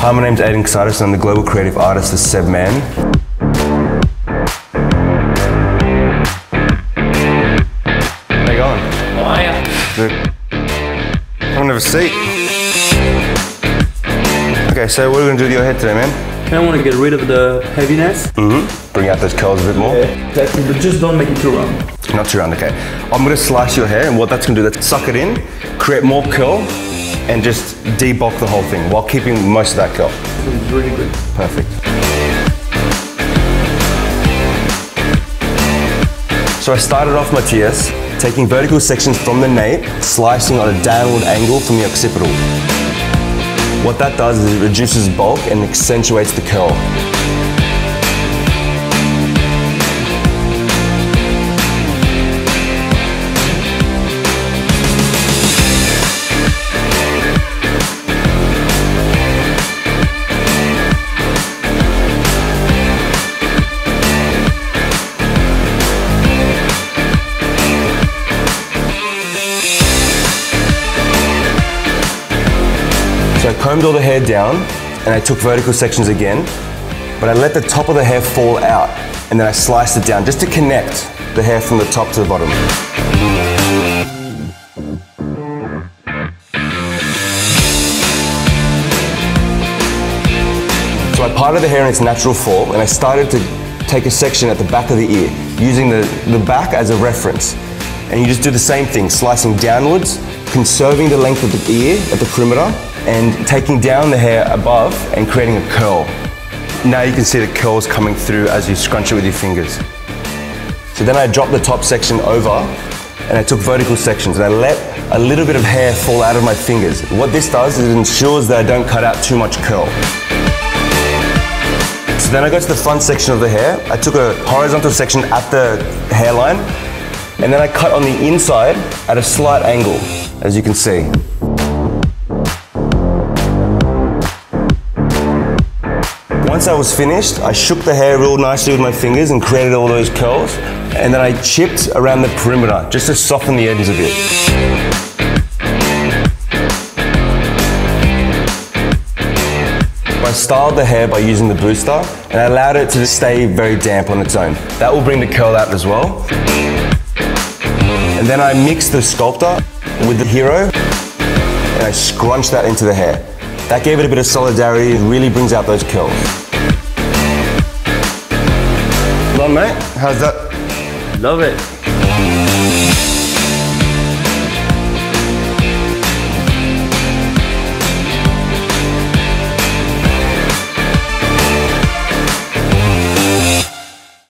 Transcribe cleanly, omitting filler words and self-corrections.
Hi, my name's Aiden Casares and I'm the global creative artist of SEBMAN. How you going? How are ya? I don't have a seat. Okay, so what are we going to do with your head today, man? Kind of want to get rid of the heaviness. Bring out those curls a bit more. Exactly, but just don't make it too round. Not too round, okay. I'm going to slice your hair, and what that's going to do, that's suck it in, create more curl, and just debulk the whole thing while keeping most of that curl. It's really good. Perfect. So I started off my TS, taking vertical sections from the nape, slicing on a downward angle from the occipital. What that does is it reduces bulk and accentuates the curl. So I combed all the hair down and I took vertical sections again, but I let the top of the hair fall out and then I sliced it down just to connect the hair from the top to the bottom. So I parted the hair in its natural form and I started to take a section at the back of the ear, using the back as a reference. And you just do the same thing, slicing downwards, conserving the length of the ear at the perimeter, and taking down the hair above and creating a curl. Now you can see the curls coming through as you scrunch it with your fingers. So then I dropped the top section over and I took vertical sections and I let a little bit of hair fall out of my fingers. What this does is it ensures that I don't cut out too much curl. So then I go to the front section of the hair. I took a horizontal section at the hairline and then I cut on the inside at a slight angle, as you can see. Once I was finished, I shook the hair real nicely with my fingers and created all those curls. And then I chipped around the perimeter just to soften the edges a bit. I styled the hair by using the booster and I allowed it to stay very damp on its own. That will bring the curl out as well. And then I mixed the sculptor with the hero and I scrunched that into the hair. That gave it a bit of solidarity, it really brings out those curls. Well done, mate. How's that? Love it.